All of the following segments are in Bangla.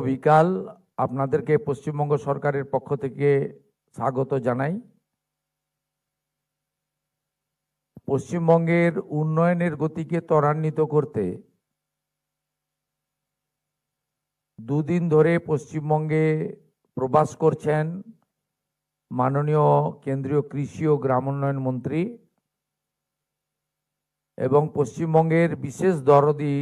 বিকাল আপনাদেরকে পশ্চিমবঙ্গ সরকারের পক্ষ থেকে স্বাগত জানাই। পশ্চিমবঙ্গের উন্নয়নের গতিকে ত্বরান্বিত করতে দুদিন ধরে পশ্চিমবঙ্গে প্রবাস করছেন মাননীয় কেন্দ্রীয় কৃষি ও গ্রামোন্নয়ন মন্ত্রী এবং পশ্চিমবঙ্গের বিশেষ দরদি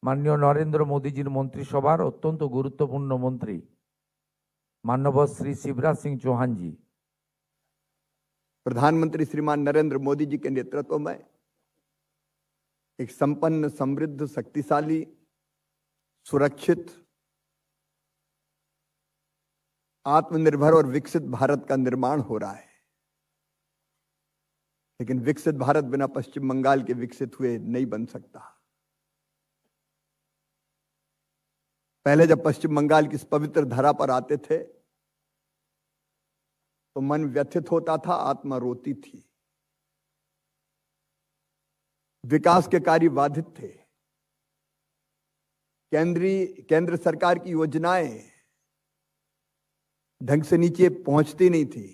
माननीय नरेंद्र मोदी जी मंत्रिसभार अत्यंत गुरुत्वपूर्ण मंत्री माननीय श्री शिवराज सिंह चौहान जी। प्रधानमंत्री श्रीमान नरेंद्र मोदी जी के नेतृत्व में एक संपन्न, समृद्ध, शक्तिशाली, सुरक्षित, आत्मनिर्भर और विकसित भारत का निर्माण हो रहा है। लेकिन विकसित भारत बिना पश्चिम बंगाल के विकसित हुए नहीं बन सकता। पहले जब पश्चिम बंगाल की इस पवित्र धरा पर आते थे तो मन व्यथित होता था, आत्मा रोती थी। विकास के कार्य बाधित थे। केंद्र सरकार की योजनाएं ढंग से नीचे पहुंचती नहीं थी।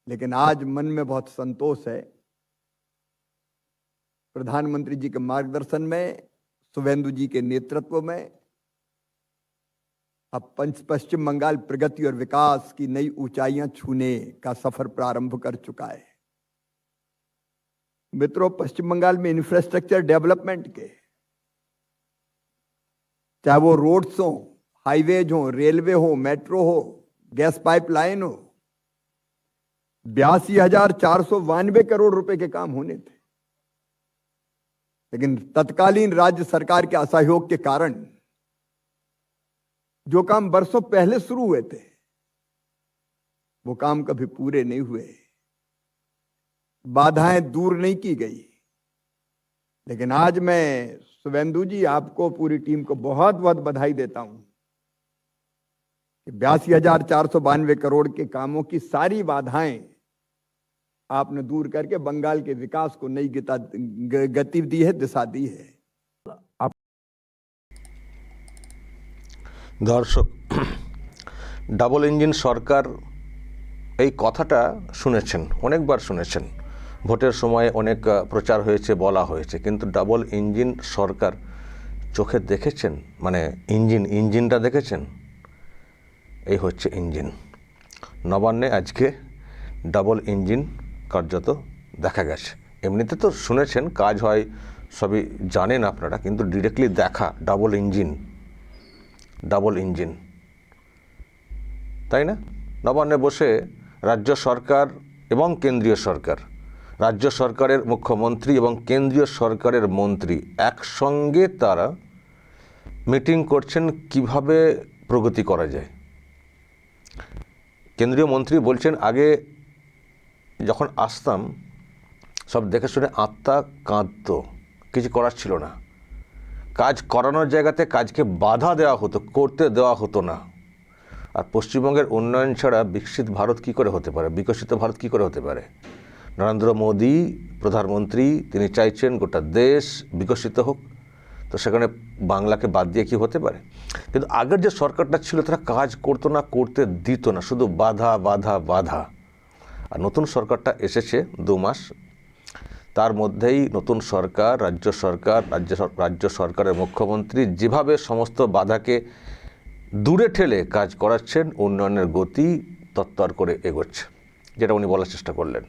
लेकिन आज मन में बहुत संतोष है। प्रधानमंत्री जी के मार्गदर्शन में, शुभेंदु जी के नेतृत्व में अब पश्चिम बंगाल प्रगति और विकास की नई ऊंचाइयां छूने का सफर प्रारंभ कर चुका है। मित्रों, पश्चिम बंगाल में इंफ्रास्ट्रक्चर डेवलपमेंट के, चाहे वो रोड्स हो, हाईवेज हो, रेलवे हो, मेट्रो हो, गैस पाइपलाइन हो, 82,492 करोड़ रुपए के काम होने थे। लेकिन तत्कालीन राज्य सरकार के असहयोग के कारण जो काम बरसों पहले शुरू हुए थे वो काम कभी पूरे नहीं हुए। बाधाएं दूर नहीं की गई। लेकिन आज मैं शुभेंदु जी, आपको, पूरी टीम को बहुत बहुत बधाई देता हूं कि 82,492 करोड़ के कामों की सारी बाधाएं आपने दूर करके बंगाल के विकास को नई गति दी है, दिशा दी है। दर्शक, ডাবল ইঞ্জিন সরকার এই কথাটা শুনেছেন, অনেকবার শুনেছেন। ভোটের সময় অনেক প্রচার হয়েছে, বলা হয়েছে, কিন্তু ডাবল ইঞ্জিন সরকার চোখে দেখেছেন? মানে ইঞ্জিনটা দেখেছেন? এই হচ্ছে ইঞ্জিন। নবান্নে আজকে ডাবল ইঞ্জিন কার্যত দেখা গেছে। এমনিতে তো শুনেছেন, কাজ হয়, সবই জানেন আপনারা, কিন্তু ডিরেক্টলি দেখা ডাবল ইঞ্জিন, তাই না? নবান্নে বসে রাজ্য সরকার এবং কেন্দ্রীয় সরকার, রাজ্য সরকারের মুখ্যমন্ত্রী এবং কেন্দ্রীয় সরকারের মন্ত্রী একসঙ্গে তারা মিটিং করছেন কিভাবে প্রগতি করা যায়। কেন্দ্রীয় মন্ত্রী বলছেন, আগে যখন আসতাম সব দেখে শুনে আত্মা কাঁদত, কিছু করার ছিল না। কাজ করানোর জায়গাতে কাজকে বাধা দেওয়া হতো, করতে দেওয়া হতো না। আর পশ্চিমবঙ্গের উন্নয়ন ছাড়া বিকশিত ভারত কী করে হতে পারে, বিকশিত ভারত কী করে হতে পারে? নরেন্দ্র মোদী প্রধানমন্ত্রী, তিনি চাইছেন গোটা দেশ বিকশিত হোক, তো সেখানে বাংলাকে বাদ দিয়ে কি হতে পারে? কিন্তু আগের যে সরকারটা ছিল তারা কাজ করতো না, করতে দিত না, শুধু বাধা বাধা বাধা। আর নতুন সরকারটা এসেছে 2 মাস, তার মধ্যেই নতুন সরকার, রাজ্য সরকারের মুখ্যমন্ত্রী যেভাবে সমস্ত বাধাকে দূরে ঠেলে কাজ করাচ্ছেন, উন্নয়নের গতি তত্তর করে এগোচ্ছে, যেটা উনি বলার চেষ্টা করলেন।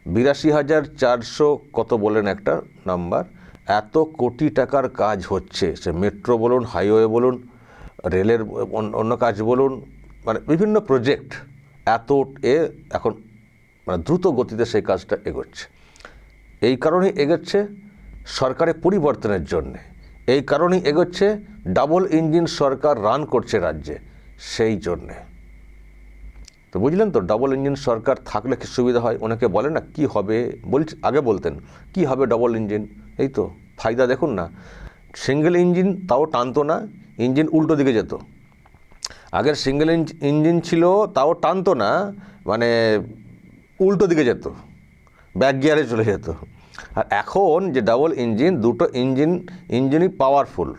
82,400 কত বলেন একটা নাম্বার, এত কোটি টাকার কাজ হচ্ছে, সে মেট্রো বলুন, হাইওয়ে বলুন, রেলের অন্য কাজ বলুন, মানে বিভিন্ন প্রজেক্ট, এত এখন মানে দ্রুত গতিতে সেই কাজটা এগোচ্ছে। এই কারণেই এগোচ্ছে সরকারের পরিবর্তনের জন্যে, এই কারণেই এগোচ্ছে ডাবল ইঞ্জিন সরকার রান করছে রাজ্যে, সেই জন্যে। তো বুঝলেন তো, ডাবল ইঞ্জিন সরকার থাকলে কি সুবিধা হয়? অনেকে বলে না কি হবে, আগে বলতেন কি হবে ডাবল ইঞ্জিন, এই তো ফায়দা দেখুন না। সিঙ্গেল ইঞ্জিন তাও টানতো না, ইঞ্জিন উল্টো দিকে যেত। আগের সিঙ্গেল ইঞ্জিন ছিল, তাও টানতো না, মানে উল্টো দিকে যেত, ব্যাক গিয়ারে চলে যেত। আর এখন যে ডাবল ইঞ্জিন, দুটো ইঞ্জিনই পাওয়ারফুল,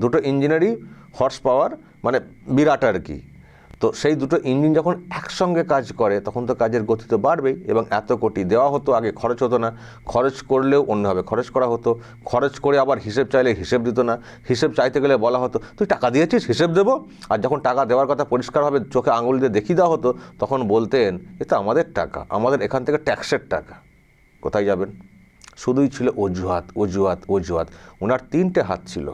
দুটো ইঞ্জিনেরই হর্স পাওয়ার মানে বিরাট আর কি। তো সেই দুটো ইঞ্জিন যখন একসঙ্গে কাজ করে তখন তো কাজের গতি তো বাড়বেই। এবং এত কোটি দেওয়া হতো, আগে খরচ হতো না, খরচ করলেও অন্যভাবে খরচ করা হতো, খরচ করে আবার হিসেব চাইলে হিসেব দিত না, হিসেব চাইতে গেলে বলা হতো তুই টাকা দিয়েছিস হিসেব দেবো, আর যখন টাকা দেওয়ার কথা পরিষ্কারভাবে চোখে আঙুল দিয়ে দেখিয়ে দেওয়া হতো তখন বলতেন এ তো আমাদের টাকা, আমাদের এখান থেকে ট্যাক্সের টাকা, কোথায় যাবেন। শুধুই ছিল অজুহাত অজুহাত অজুহাত। ওনার তিনটে হাত ছিল,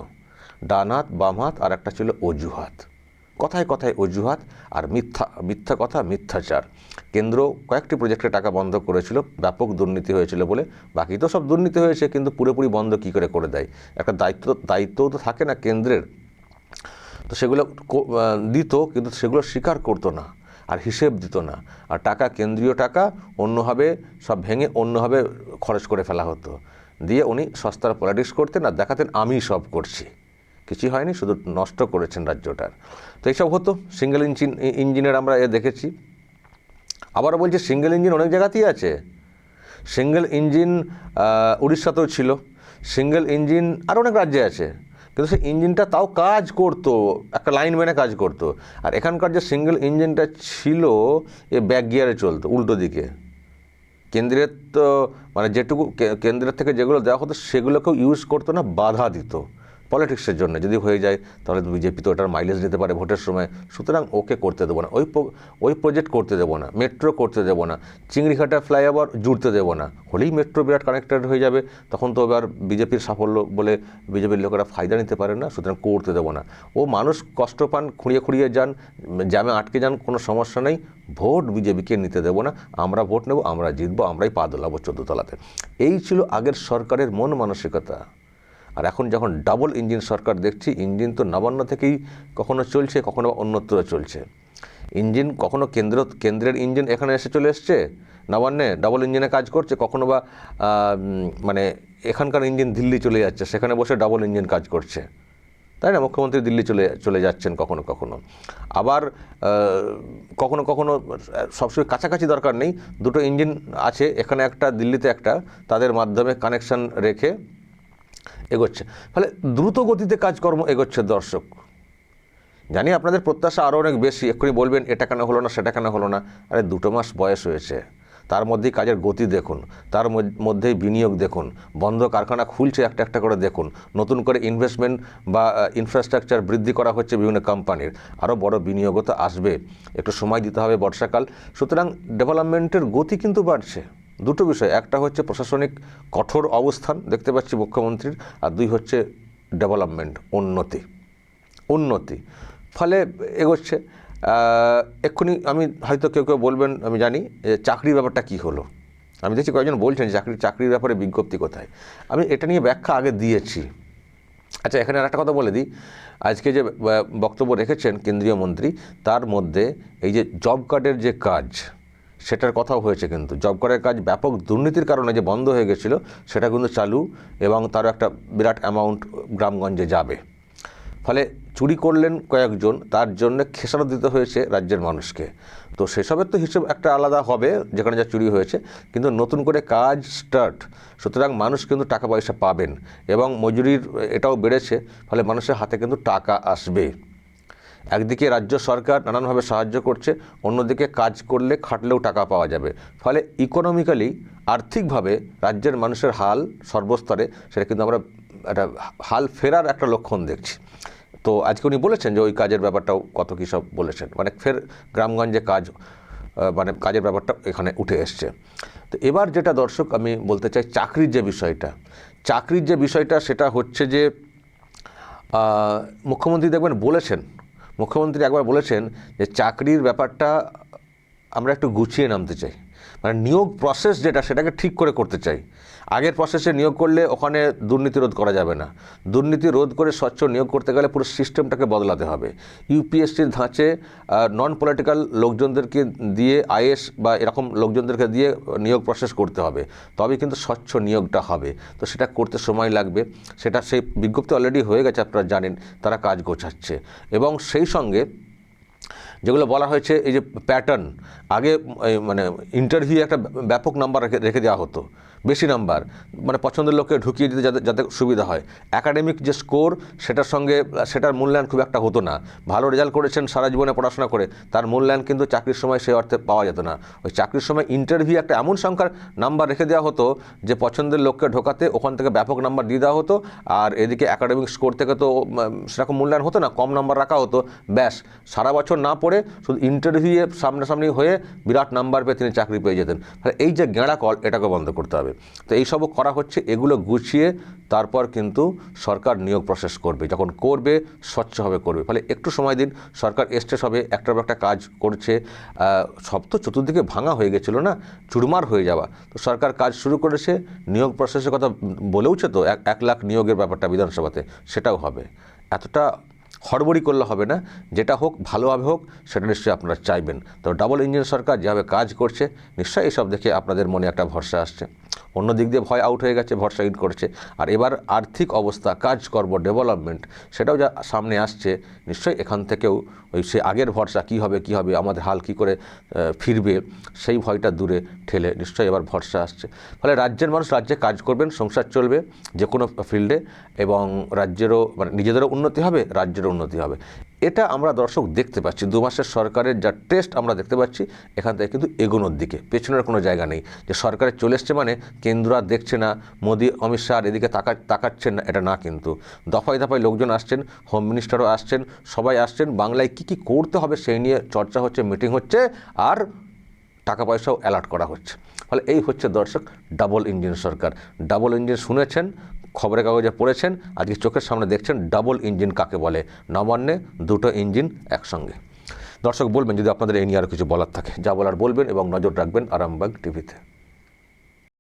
ডান হাত, বাম হাত, আর একটা ছিল অজুহাত। কথায় কথায় অজুহাত আর মিথ্যা, মিথ্যা কথা, মিথ্যাচার। কেন্দ্র কয়েকটি প্রজেক্টে টাকা বন্ধ করেছিল, ব্যাপক দুর্নীতি হয়েছিল বলে। বাকি তো সব দুর্নীতি হয়েছে, কিন্তু পুরোপুরি বন্ধ কী করে দেয়, একটা দায়িত্বও তো থাকে না কেন্দ্রের। তো সেগুলো দিত, কিন্তু সেগুলো স্বীকার করতো না আর হিসেব দিত না, আর টাকা কেন্দ্রীয় টাকা অন্যভাবে সব ভেঙে অন্যভাবে খরচ করে ফেলা হতো। দিয়ে উনি সস্তার পলিটিক্স করতেন আর দেখাতেন আমি সব করছি। কিছুই হয়নি, শুধু নষ্ট করেছেন রাজ্যটার। তো এইসব হতো। সিঙ্গেল ইঞ্জিনের আমরা দেখেছি। আবারও বলছি সিঙ্গেল ইঞ্জিন অনেক জায়গাতেই আছে। সিঙ্গেল ইঞ্জিন উড়িষ্যাতেও ছিল, সিঙ্গেল ইঞ্জিন আর অনেক রাজ্যে আছে, কিন্তু সেই ইঞ্জিনটা তাও কাজ করতো, একটা লাইন মেনে কাজ করতো। আর এখানকার যে সিঙ্গেল ইঞ্জিনটা ছিল এ ব্যাক গিয়ারে চলতো, উল্টো দিকে। কেন্দ্রের তো মানে যেটুকু কেন্দ্রের থেকে যেগুলো দেওয়া হতো সেগুলোকেও ইউজ করতো না, বাধা দিত পলিটিক্সের জন্য। যদি হয়ে যায় তাহলে বিজেপি তো ওটার মাইলেজ নিতে পারে ভোটের সময়, সুতরাং ওকে করতে দেবো না, ওই প্রজেক্ট করতে দেবো না, মেট্রো করতে দেবো না, চিংড়িঘাটা ফ্লাইওভার জুড়তে দেবো না। হলেই মেট্রো বিরাট কানেক্টেড হয়ে যাবে, তখন তো এবার বিজেপির সাফল্য বলে বিজেপির লোকেরা ফায়দা নিতে পারে না, সুতরাং করতে দেবো না। ও মানুষ কষ্ট পান, খুঁড়িয়ে খুঁড়িয়ে যান, জ্যামে আটকে যান, কোনো সমস্যা নেই, ভোট বিজেপিকে নিতে দেবো না, আমরা ভোট নেব, আমরা জিতবো, আমরাই পা দোলাবো 14 তলাতে। এই ছিল আগের সরকারের মন মানসিকতা। আর এখন যখন ডাবল ইঞ্জিন সরকার দেখছি, ইঞ্জিন তো নবান্ন থেকেই কখনো চলছে, কখনো অন্যত্র চলছে। ইঞ্জিন কখনো কেন্দ্রের ইঞ্জিন এখানে এসে চলে এসছে নবান্নে, ডাবল ইঞ্জিনে কাজ করছে, কখনো বা মানে এখানকার ইঞ্জিন দিল্লি চলে যাচ্ছে, সেখানে বসে ডাবল ইঞ্জিন কাজ করছে, তাই না? মুখ্যমন্ত্রী দিল্লি চলে যাচ্ছেন কখনো কখনো। আবার কখনো কখনো সবসময় কাছাকাছি দরকার নেই, দুটো ইঞ্জিন আছে, এখানে একটা দিল্লিতে একটা, তাদের মাধ্যমে কানেকশন রেখে এগোচ্ছে। ফলে দ্রুত গতিতে কাজকর্ম এগোচ্ছে। দর্শক, জানি আপনাদের প্রত্যাশা আরও অনেক বেশি, এক্ষুনি বলবেন এটা কেন হলো না, সেটা কেন হলো না। আরে 2 মাস বয়স হয়েছে, তার মধ্যেই কাজের গতি দেখুন, তার মধ্যেই বিনিয়োগ দেখুন, বন্ধ কারখানা খুলছে একটা একটা করে দেখুন, নতুন করে ইনভেস্টমেন্ট বা ইনফ্রাস্ট্রাকচার বৃদ্ধি করা হচ্ছে বিভিন্ন কোম্পানির, আরও বড় বিনিয়োগও তো আসবে, একটু সময় দিতে হবে, বর্ষাকাল। সুতরাং ডেভেলপমেন্টের গতি কিন্তু বাড়ছে। দুটো বিষয়, একটা হচ্ছে প্রশাসনিক কঠোর অবস্থান দেখতে পাচ্ছি মুখ্যমন্ত্রীর, আর 2 হচ্ছে ডেভেলপমেন্ট, উন্নতি, ফলে এগোচ্ছে। এক্ষুনি আমি হয়তো কেউ বলবেন, আমি জানি চাকরির ব্যাপারটা কি হলো। আমি দেখছি কয়েকজন বলছেন চাকরির ব্যাপারে বিজ্ঞপ্তি কোথায়। আমি এটা নিয়ে ব্যাখ্যা আগে দিয়েছি। আচ্ছা, এখানে আর একটা কথা বলে দিই, আজকে যে বক্তব্য রেখেছেন কেন্দ্রীয় মন্ত্রী, তার মধ্যে এই যে জব কার্ডের যে কাজ, সেটার কথাও হয়েছে। কিন্তু জব কার্ডের কাজ ব্যাপক দুর্নীতির কারণে যে বন্ধ হয়ে গেছিলো, সেটা কিন্তু চালু, এবং তার একটা বিরাট অ্যামাউন্ট গ্রামগঞ্জে যাবে। ফলে চুরি করলেন কয়েকজন, তার জন্য খেসারত দিতে হয়েছে রাজ্যের মানুষকে। তো সেসবের তো হিসেব একটা আলাদা হবে যেখানে যা চুরি হয়েছে, কিন্তু নতুন করে কাজ স্টার্ট, সুতরাং মানুষ কিন্তু টাকা পয়সা পাবেন, এবং মজুরির এটাও বেড়েছে, ফলে মানুষের হাতে কিন্তু টাকা আসবে। একদিকে রাজ্য সরকার নানানভাবে সাহায্য করছে, অন্যদিকে কাজ করলে খাটলেও টাকা পাওয়া যাবে। ফলে ইকোনমিক্যালি, আর্থিকভাবে রাজ্যের মানুষের হাল সর্বস্তরে, সেটা কিন্তু আমরা একটা হাল ফেরার একটা লক্ষণ দেখছি। তো আজকে উনি বলেছেন যে ওই কাজের ব্যাপারটাও কত কী সব বলেছেন, মানে ফের গ্রামগঞ্জে কাজ, মানে কাজের ব্যাপারটা এখানে উঠে এসছে। তো এবার যেটা দর্শক আমি বলতে চাই, চাকরির যে বিষয়টা সেটা হচ্ছে যে মুখ্যমন্ত্রী দেখবেন মুখ্যমন্ত্রী একবার বলেছেন যে চাকরির ব্যাপারটা আমরা একটু গুছিয়ে নামতে চাই, মানে নিয়োগ প্রসেস যেটা, সেটাকে ঠিক করে করতে চাই। আগের প্রসেসে নিয়োগ করলে ওখানে দুর্নীতি রোধ করা যাবে না, দুর্নীতি রোধ করে স্বচ্ছ নিয়োগ করতে গেলে পুরো সিস্টেমটাকে বদলাতে হবে। ইউপিএসসির ধাঁচে নন পলিটিক্যাল লোকজনদেরকে দিয়ে, আইএস বা এরকম লোকজনদেরকে দিয়ে নিয়োগ প্রসেস করতে হবে, তবে কিন্তু স্বচ্ছ নিয়োগটা হবে। তো সেটা করতে সময় লাগবে, সেই বিজ্ঞপ্তি অলরেডি হয়ে গেছে, আপনারা জানেন, তারা কাজ গোছাচ্ছে। এবং সেই সঙ্গে যেগুলো বলা হয়েছে, এই যে প্যাটার্ন, আগে মানে ইন্টারভিউ একটা ব্যাপক নাম্বার রেখে দেওয়া হতো, বেশি নাম্বার, মানে পছন্দের লোককে ঢুকিয়ে দিতে যাতে যাতে সুবিধা হয়। একাডেমিক যে স্কোর সেটার সঙ্গে সেটার মূল্যায়ন খুব একটা হতো না। ভালো রেজাল্ট করেছেন সারা জীবনে পড়াশোনা করে, তার মূল্যায়ন কিন্তু চাকরির সময় সেই অর্থে পাওয়া যেত না। ওই চাকরির সময় ইন্টারভিউ একটা এমন সংখ্যার নাম্বার রেখে দেওয়া হতো যে পছন্দের লোককে ঢোকাতে ওখান থেকে ব্যাপক নাম্বার দিয়ে দেওয়া হতো, আর এদিকে একাডেমিক স্কোর থেকে তো সেরকম মূল্যায়ন হতো না, কম নাম্বার রাখা হতো। ব্যাস, সারা বছর না পড়ে শুধু ইন্টারভিউয়ে সামনাসামনি হয়ে বিরাট নাম্বার পেয়ে তিনি চাকরি পেয়ে যেতেন। তাহলে এই যে গেঁড়া কল, এটাকে বন্ধ করতে হবে। তো এইসবও করা হচ্ছে, এগুলো গুছিয়ে তারপর কিন্তু সরকার নিয়োগ প্রসেস করবে, যখন করবে স্বচ্ছভাবে করবে। ফলে একটু সময় দিন, সরকার এস্টেস হবে, একটার পর একটা কাজ করছে। সব তো চতুর্দিকে ভাঙা হয়ে গেছিলো না, চুরমার হয়ে যাওয়া। তো সরকার কাজ শুরু করেছে, নিয়োগ প্রসেসের কথা বলেওছে তো, 1 লাখ নিয়োগের ব্যাপারটা বিধানসভাতে, সেটাও হবে। এতটা হড়বড়ি করলে হবে না, যেটা হোক ভালোভাবে হোক, সেটা নিশ্চয়ই আপনারা চাইবেন। তো ডাবল ইঞ্জিন সরকার যেভাবে কাজ করছে, নিশ্চয়ই এইসব দেখে আপনাদের মনে একটা ভরসা আসছে। অন্য দিক দিয়ে ভয় আউট হয়ে গেছে, ভরসা ইন করছে। আর এবার আর্থিক অবস্থা, কাজকর্ম, ডেভেলপমেন্ট, সেটাও যা সামনে আসছে, নিশ্চয়ই এখান থেকেও ওই সে আগের ভরসা কী হবে আমাদের হাল কী করে ফিরবে, সেই ভয়টা দূরে ঠেলে নিশ্চয়ই এবার ভরসা আসছে। ফলে রাজ্যের মানুষ রাজ্যে কাজ করবেন, সংসার চলবে যে কোনো ফিল্ডে, এবং রাজ্যেরও মানে নিজেদেরও উন্নতি হবে, রাজ্যেরও উন্নতি হবে। এটা আমরা দর্শক দেখতে পাচ্ছি, 2 মাসের সরকারের যা টেস্ট আমরা দেখতে পাচ্ছি, এখান থেকে কিন্তু এগোনোর দিকে, পেছনের কোনো জায়গা নেই যে সরকারের চলে এসছে মানে কেন্দ্র আর দেখছে না, মোদি অমিত শাহ এদিকে তাকাচ্ছেন না, এটা না। কিন্তু দফায় দফায় লোকজন আসছেন, হোম মিনিস্টারও আসছেন, সবাই আসছেন, বাংলায় কী কী করতে হবে সেই নিয়ে চর্চা হচ্ছে, মিটিং হচ্ছে, আর টাকা পয়সাও অ্যালার্ট করা হচ্ছে। ফলে এই হচ্ছে দর্শক ডাবল ইঞ্জিন সরকার। ডাবল ইঞ্জিন শুনেছেন, খবরের কাগজে পড়েছেন, আজকে চোখের সামনে দেখছেন ডাবল ইঞ্জিন কাকে বলে। নবান্নে 2টো ইঞ্জিন একসঙ্গে। দর্শক বলবেন যদি আপনাদের এই নিয়ে আরও কিছু বলার থাকে, যা বলার বলবেন, এবং নজর রাখবেন আরামবাগ টিভিতে।